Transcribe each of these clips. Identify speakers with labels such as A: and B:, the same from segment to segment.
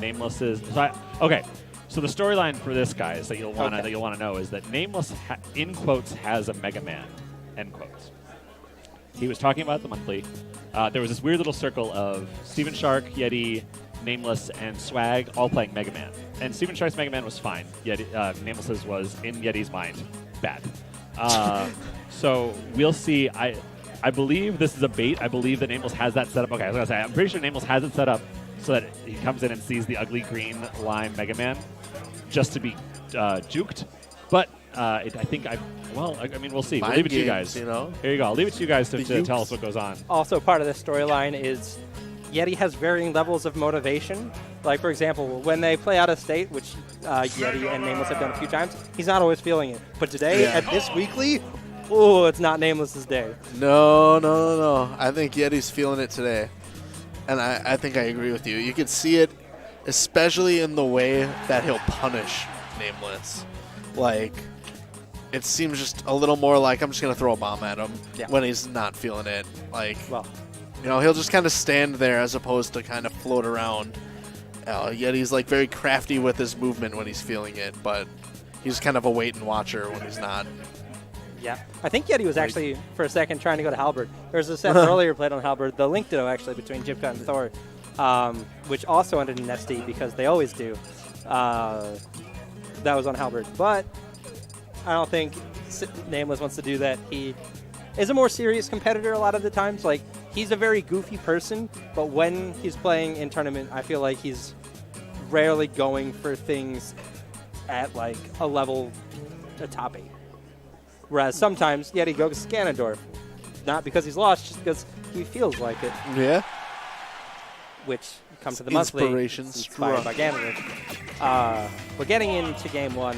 A: NameLess's. Okay, so the storyline for this, guys, that you'll want to know is that NameLess, in quotes, has a Mega Man, end quotes. He was talking about the monthly. There was this weird little circle of Sm4sh, Yeti, NameLess, and Swag all playing Mega Man. And Sm4sh's Mega Man was fine. Yeti, NameLess's was, in Yeti's mind, bad. So we'll see. I believe this is a bait. I believe that NameLess has that set up. Okay, I was going to say, I'm pretty sure NameLess has it set up so that he comes in and sees the ugly green lime Mega Man just to be juked. But I mean, we'll see. We'll leave it to you guys.
B: You know?
A: Here you go. I'll leave it to you guys to tell us what goes on.
C: Also, part of the storyline is Yeti has varying levels of motivation. Like, for example, when they play out of state, which Yeti and NameLess have done a few times, he's not always feeling it. But today, at this weekly, oh, it's not NameLess's day.
B: No. I think Yeti's feeling it today. And I think I agree with you. You can see it, especially in the way that he'll punish NameLess. Like, it seems just a little more like I'm just going to throw a bomb at him when he's not feeling it. Like, you know, he'll just kind of stand there as opposed to kind of float around. Yeti's like very crafty with his movement when he's feeling it, but he's kind of a wait and watcher when he's not.
C: Yeah. I think Yeti was actually, for a second, trying to go to Halberd. There was a set earlier played on Halberd, the Link Ditto, actually, between Jibka and Thor, which also ended in SD because they always do. That was on Halberd. But I don't think NameLess wants to do that. He is a more serious competitor a lot of the times. Like, he's a very goofy person, but when he's playing in tournament, I feel like he's rarely going for things at, like, a level, a top 8. Whereas sometimes Yeti goes Ganondorf. Not because he's lost, just because he feels like it.
B: Yeah.
C: Which, come to the monthly,
B: inspiration
C: inspired by Ganondorf. We're getting into game 1.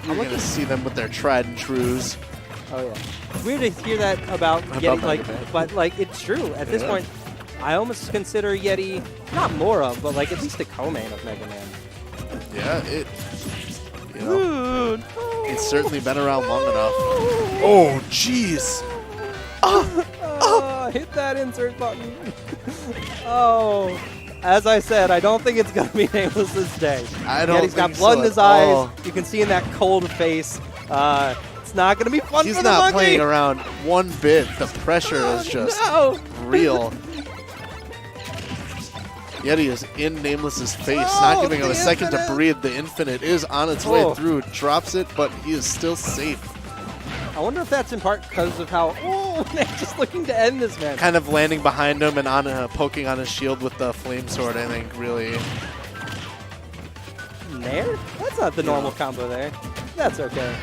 B: You're going to see them with their tried and trues.
C: Oh, yeah. It's weird to hear that about Yeti, but it's true. At this point, I almost consider Yeti not more of, but like at least a co-main of Mega Man.
B: Yeah, it's certainly been around long enough. Oh, jeez.
C: Hit that insert button. As I said, I don't think it's going to be NameLess's day.
B: I don't
C: Yeti's got blood in his eyes. You can see in that cold face. It's not going to be fun for the monkey.
B: He's not playing around one bit. The pressure is just real. Yeti is in NameLess's face, not giving him a second to breathe. The infinite is on its way through. Drops it, but he is still safe.
C: I wonder if that's in part because of how they're just looking to end this man.
B: Kind of landing behind him and poking on his shield with the flame sword, I think, really.
C: Nair? That's not the normal combo there. That's okay.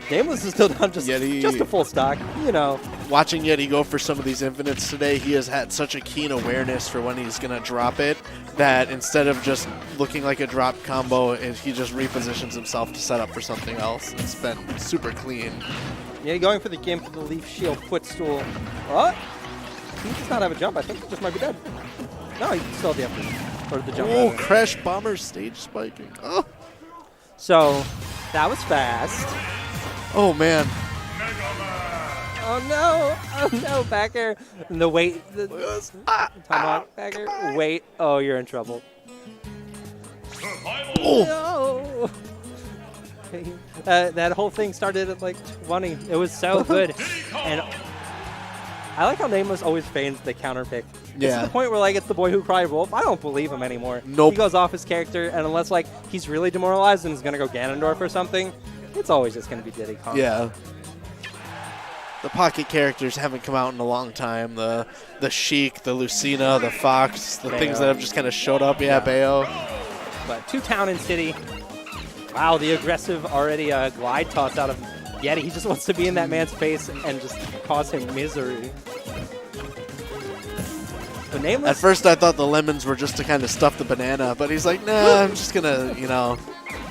C: NameLess is still down just a full stock, you know.
B: Watching Yeti go for some of these infinites today, he has had such a keen awareness for when he's going to drop it that instead of just looking like a drop combo, he just repositions himself to set up for something else. It's been super clean.
C: Yeah, going for the Gimp, the Leaf Shield footstool. What? He does not have a jump. I think he just might be dead. No, he still has the effort. Or the jump.
B: Oh, Crash Bomber stage spiking. Oh.
C: So, that was fast.
B: Oh, man.
C: Oh, no, back air. And the wait. Time out, back air. Wait. Oh, you're in trouble.
B: Oh.
C: No. That whole thing started at like 20. It was so good. And I like how NameLess always feigns the counter pick.
B: Yeah.
C: It's to the point where like it's the boy who cried wolf. I don't believe him anymore.
B: Nope.
C: He goes off his character, and unless like he's really demoralized and is going to go Ganondorf or something, it's always just going to be Diddy Kong.
B: Yeah. The pocket characters haven't come out in a long time. The Sheik, the Lucina, the Fox, the things that have just kind of showed up. Yeah, Bayo.
C: But 2 Town and City. Wow, the aggressive already glide toss out of Yeti. He just wants to be in that man's face and just cause him misery. But NameLess.
B: At first I thought the lemons were just to kind of stuff the banana, but he's like, nah, I'm just going to, you know.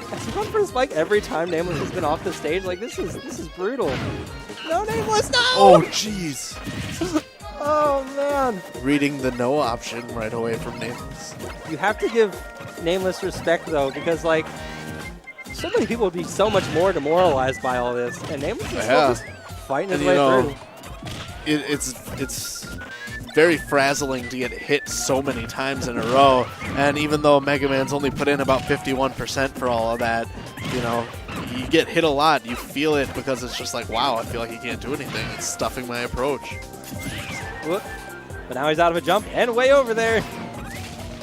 C: Has he gone for a spike every time NameLess has been off the stage? Like, this is brutal. No, NameLess, no!
B: Oh, jeez.
C: Oh, man.
B: Reading the no option right away from NameLess.
C: You have to give NameLess respect, though, because, like, so many people would be so much more demoralized by all this. And NameLess is still just fighting his way through.
B: It's very frazzling to get hit so many times in a row. And even though Mega Man's only put in about 51% for all of that, you know, you get hit a lot. You feel it because it's just like, wow, I feel like he can't do anything. It's stuffing my approach.
C: Whoop. But now he's out of a jump and way over there.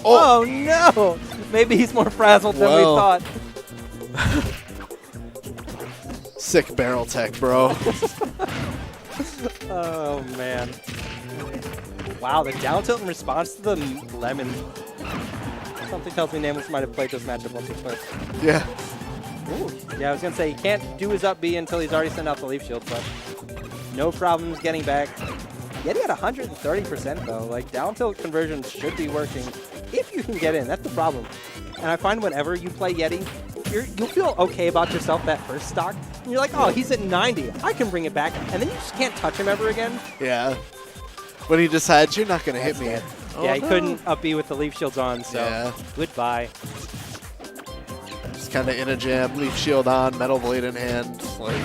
B: Oh,
C: Oh no! Maybe he's more frazzled than we thought.
B: Sick barrel tech, bro.
C: Oh man. Wow, the down tilt in response to the lemon. Something tells me NameLess might have played this matchup once or twice.
B: Yeah.
C: Ooh. Yeah, I was going to say, he can't do his up B until he's already sent out the leaf shield, but no problems getting back. Yeti at 130% though. Like, down tilt conversions should be working if you can get in. That's the problem. And I find whenever you play Yeti, you'll feel okay about yourself that first stock. And you're like, oh, he's at 90. I can bring it back. And then you just can't touch him ever again.
B: Yeah. When he decides, you're not going to hit me. Oh,
C: Yeah, he
B: no.
C: couldn't up B with the leaf shields on, so
B: Yeah.
C: goodbye.
B: Just kind of in a jam, leaf shield on, metal blade in hand. Like,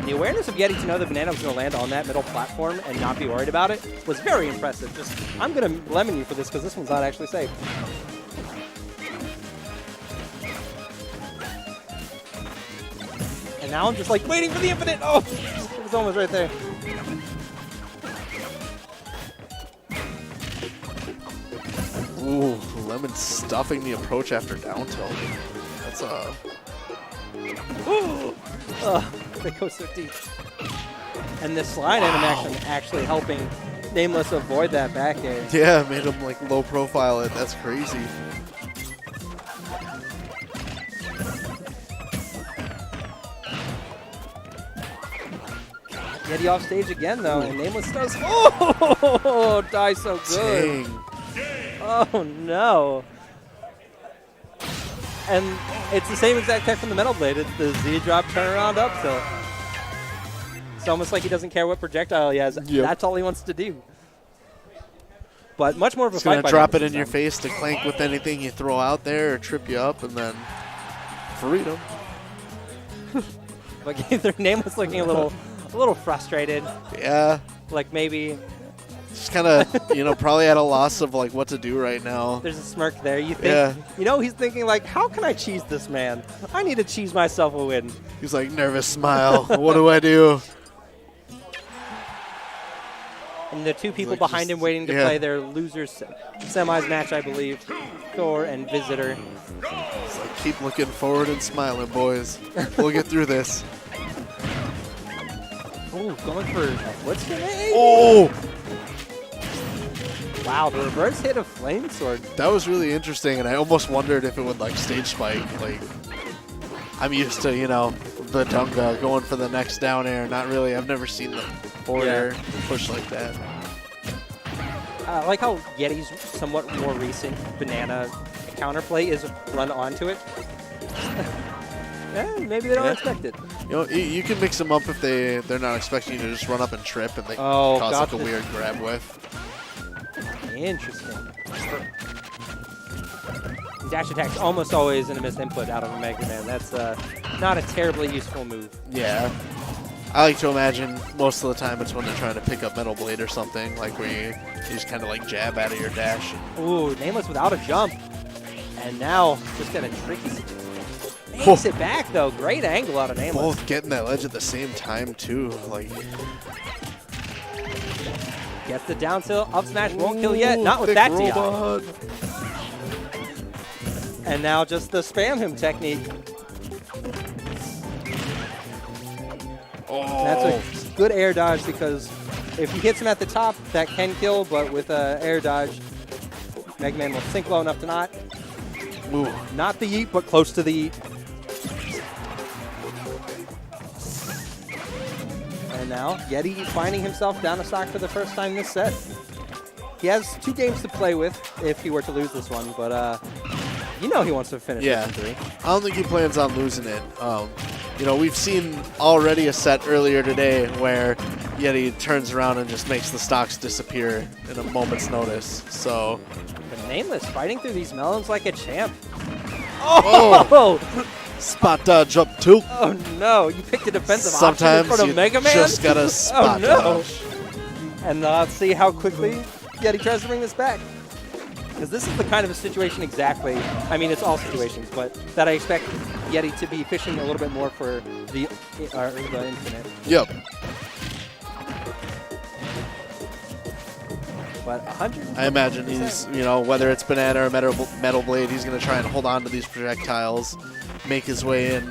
C: The awareness of Yeti to know the banana was going to land on that middle platform and not be worried about it was very impressive. Just, I'm going to lemon you for this because this one's not actually safe. And now I'm just like waiting for the infinite. Oh, it was almost right there.
B: ooh, Lemon stuffing the approach after down tilt. That's a...
C: They go so deep. And the slide animation actually helping NameLess avoid that back air.
B: Yeah, made him like low profile it. That's crazy.
C: Yeti off stage again though, and NameLess does. Oh, die so good.
B: Dang.
C: Oh no. And it's the same exact tech from the Metal Blade. It's the Z drop turnaround up tilt. It's almost like he doesn't care what projectile he has.
B: Yep.
C: That's all he wants to do. But much more of a
B: He's
C: fight.
B: going to
C: by
B: drop
C: NameLess
B: it in
C: this
B: your
C: time.
B: face to clank with anything you throw out there or trip you up, and then freedom.
C: But they're NameLess looking a little frustrated.
B: Yeah.
C: Like maybe
B: Just kind of, you know, probably at a loss of like what to do right now.
C: there's a smirk there. You think,
B: Yeah.
C: you know, he's thinking like, how can I cheese this man? I need to cheese myself a win.
B: He's like, nervous smile. What do I do?
C: And the two people
B: Like
C: behind
B: just-
C: him waiting to
B: yeah.
C: play their losers semis match, I believe. Thor and Visitor.
B: It's like, keep looking forward and smiling, boys. We'll get through this.
C: Ooh, going for a foot grenade?
B: Oh!
C: Wow, the reverse hit of Flame Sword.
B: That was really interesting, and I almost wondered if it would like stage spike. Like, I'm used to, you know, the Dunga going for the next down air. Not really. I've never seen the forward air push like that.
C: I like how Yeti's somewhat more recent banana counterplay is run onto it. Yeah, maybe they don't expect it.
B: You know, you can mix them up if they're not expecting you to just run up and trip, and they
C: Oh,
B: cause
C: got
B: like a
C: this.
B: weird grab whiff.
C: Interesting. Dash attack's almost always in a missed input out of a Mega Man. That's not a terribly useful move.
B: Yeah. I like to imagine most of the time it's when they're trying to pick up Metal Blade or something, like where you just kind of like jab out of your dash.
C: Ooh, NameLess without a jump. And now, just in a tricky situation. Makes it back, though. Great angle out of NameLess.
B: Both getting that ledge at the same time, too. Like,
C: Gets the down tilt. Up smash won't kill yet.
B: ooh,
C: Not with
B: thick
C: that TI.
B: robot.
C: And now just the spam him technique.
B: Oh,
C: That's a good air dodge because if he hits him at the top, that can kill. But with air dodge, Mega Man will sink low enough to not.
B: ooh.
C: Not the yeet, but close to the yeet. And now, Yeti finding himself down a stock for the first time this set. He has 2 games to play with if he were to lose this one, but you know he wants to finish
B: Yeah.
C: this in 3.
B: I don't think he plans on losing it. You know, we've seen already a set earlier today where Yeti turns around and just makes the stocks disappear in a moment's notice. So,
C: But NameLess fighting through these melons like a champ.
B: oh, spot dodge up tilt.
C: Oh no, you picked a defensive
B: Sometimes
C: option in front
B: you
C: of Mega Man?
B: just gotta spot
C: oh no.
B: dodge.
C: And let's see how quickly Yeti tries to bring this back. Because this is the kind of a situation exactly, I mean, it's all situations, but that I expect Yeti to be fishing a little bit more for the infinite.
B: Yep.
C: But 100.
B: I imagine he's, whether it's Banana or Metal Blade, he's going to try and hold on to these projectiles, make his way in.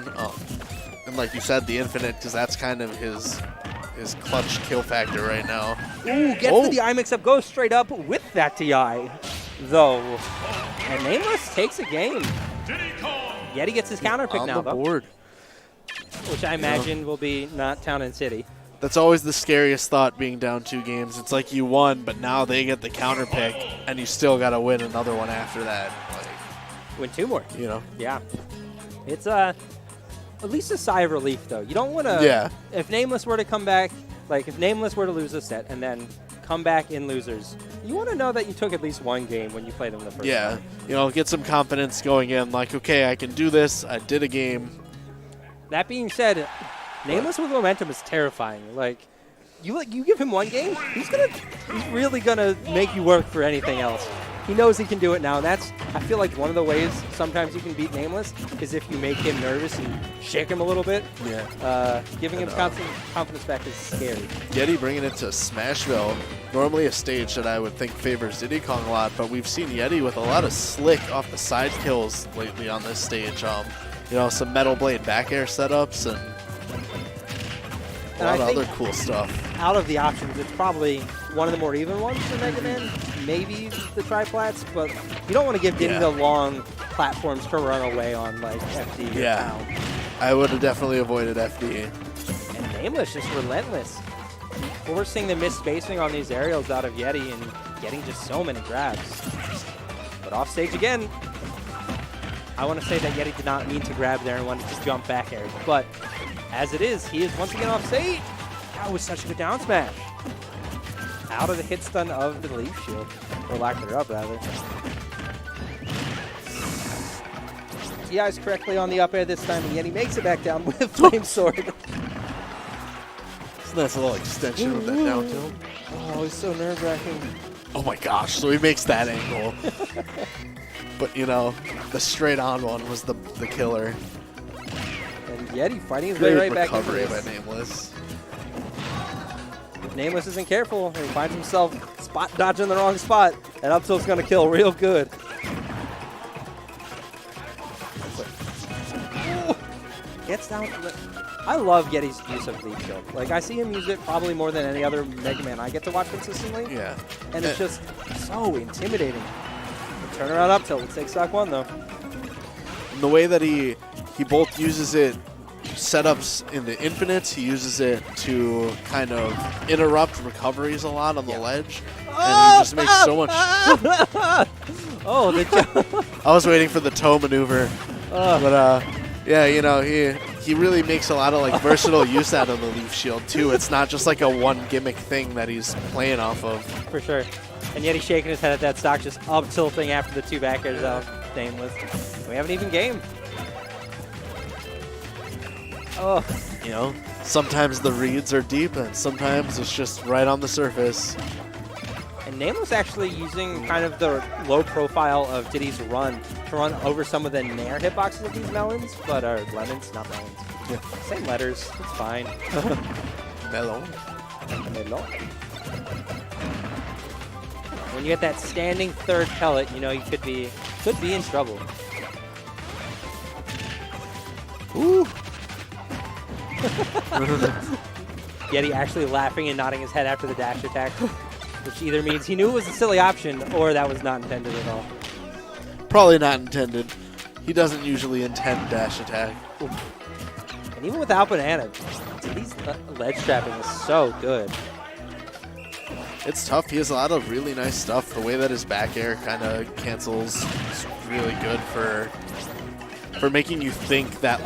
B: And like you said, the infinite, because that's kind of his clutch kill factor right now.
C: Ooh, gets the DI mix-up, goes straight up with that DI, though. And NameLess takes a game. Yeti gets his counter pick now,
B: On the board.
C: Which I imagine will be not Town and City.
B: That's always the scariest thought, being down 2 games. It's like you won, but now they get the counter pick, and you still got to win another one after that.
C: Win 2 more.
B: Yeah.
C: It's at least a sigh of relief, though. You don't want to.
B: Yeah.
C: If NameLess were to come back, like if NameLess were to lose a set and then come back in losers, you want to know that you took at least 1 game when you played them the first time.
B: Yeah. Get some confidence going in. Like, okay, I can do this. I did a game.
C: That being said, NameLess with momentum is terrifying. Like, you give him 1 game, he's really gonna make you work for anything else. He knows he can do it now. And I feel like one of the ways sometimes you can beat NameLess is if you make him nervous and shake him a little bit.
B: Yeah.
C: Giving him confidence back is scary.
B: Yeti bringing it to Smashville. Normally a stage that I would think favors Diddy Kong a lot, but we've seen Yeti with a lot of slick off the side kills lately on this stage. Some Metal Blade back air setups and a lot of other cool stuff.
C: Out of the options, it's probably one of the more even ones for Mega Man. Maybe the tri-plats, but you don't want to give Diddy the long platforms to run away on, like FD.
B: Yeah. I would have definitely avoided FD.
C: And NameLess just relentless. Forcing the missed spacing on these aerials out of Yeti and getting just so many grabs. But off stage again. I want to say that Yeti did not mean to grab there and wanted to jump back air. But as it is, he is once again off stage. That was such a good down smash. Out of the hit stun of the leaf shield. Or lack thereof, rather. TI's correctly on the up air this time, and Yeti makes it back down with Flame Sword.
B: It's a nice little extension of that down tilt.
C: Oh, it's so nerve-wracking.
B: Oh my gosh, so he makes that angle. But, the straight-on one was the killer.
C: And Yeti fighting his way right back into
B: recovery
C: this.
B: by NameLess.
C: If NameLess isn't careful, he finds himself spot dodging the wrong spot, and up tilt's going to kill real good. Gets down. I love Yeti's use of leaf shield. Like, I see him use it probably more than any other Mega Man I get to watch consistently.
B: Yeah.
C: And it's just so intimidating. Turn around up tilt. Let's take stock 1, though.
B: And the way that he both uses it setups in the infinites, he uses it to kind of interrupt recoveries a lot on the ledge. And he just makes so much.
C: Oh,
B: I was waiting for the toe maneuver. But, yeah, he really makes a lot of versatile use out of the leaf shield too. It's not just like a one gimmick thing that he's playing off of.
C: For sure. And yet he's shaking his head at that stock, just up tilting after the 2 back airs out. NameLess. We have an even game. Oh.
B: Sometimes the reads are deep and sometimes it's just right on the surface.
C: And NameLess actually using kind of the low profile of Diddy's run to run over some of the nair hitboxes of these melons, but lemons, not melons.
B: Yeah.
C: Same letters, it's fine.
B: Melon.
C: Melon. When you get that standing third pellet, you could be in trouble.
B: Ooh.
C: Yeti actually laughing and nodding his head after the dash attack, which either means he knew it was a silly option or that was not intended at all.
B: Probably not intended. He doesn't usually intend dash attack.
C: And even without banana, Diddy's ledge trapping is so good.
B: It's tough. He has a lot of really nice stuff. The way that his back air kind of cancels is really good for making you think that,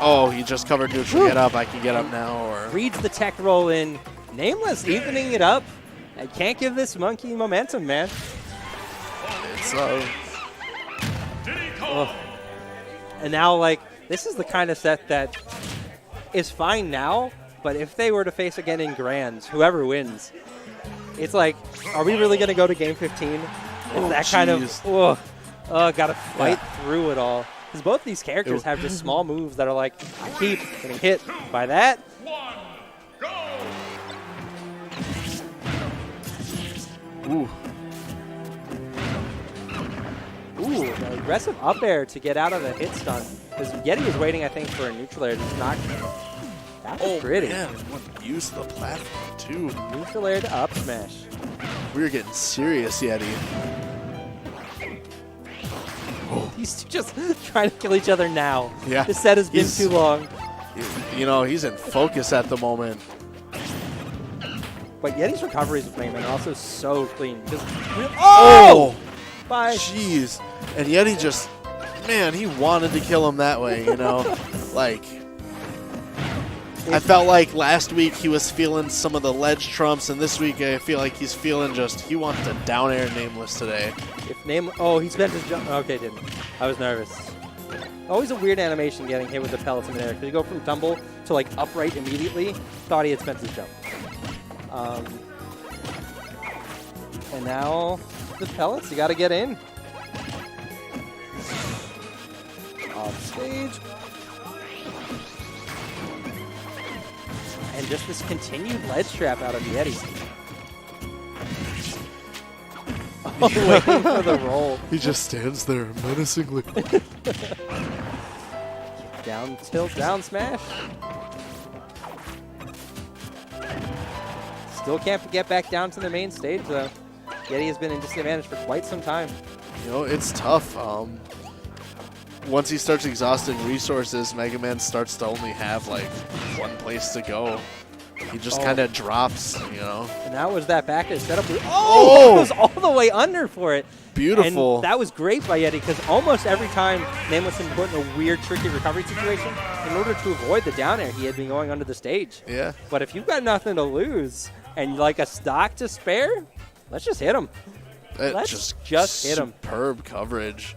B: oh, he just covered neutral, get up, I can get up now. Or
C: reads the tech roll in. NameLess evening it up. I can't give this monkey momentum, man.
B: It's
C: And now, this is the kind of set that is fine now, but if they were to face again in Grands, whoever wins, It's like, are we really going to go to game 15? It's that kind of, got to fight through it all. Because both these characters have just small moves that are like, I keep getting hit by that.
B: Ooh.
C: Ooh, an aggressive up air to get out of the hit stun. Because Yeti was waiting, I think, for a neutral air to just knock. That was pretty.
B: Man, use the platform too.
C: Neutral air to up smash.
B: We were getting serious, Yeti.
C: These two just trying to kill each other now.
B: Yeah.
C: This set has been too long.
B: You know, he's in focus at the moment.
C: But Yeti's recoveries with Mayman are also so clean. Just Bye.
B: Jeez. And Yeti just, man, he wanted to kill him that way, you know? Like, I felt like last week he was feeling some of the ledge trumps, and this week I feel like he's feeling just, he wants to down air Nameless today.
C: He spent his jump. Okay, didn't. I was nervous. Always a weird animation getting hit with the pellets in the air. Because you go from tumble to like upright immediately. Thought he had spent his jump. And now the pellets, you got to get in. Off stage. And just this continued ledge trap out of Yeti. Waiting for the roll.
B: He just stands there menacingly.
C: Down, tilt, down smash. Still can't get back down to the main stage, though. Yeti has been in disadvantage for quite some time.
B: You know, it's tough. Once he starts exhausting resources, Mega Man starts to only have, like, one place to go. He just kind of drops, you know.
C: And that was that back air setup. Oh! It was all the way under for it.
B: Beautiful.
C: And that was great by Yeti, because almost every time Nameless had been put in a weird, tricky recovery situation, in order to avoid the down air, he had been going under the stage.
B: Yeah.
C: But if you've got nothing to lose and like a stock to spare, let's just hit him. Let's just hit him.
B: Superb coverage.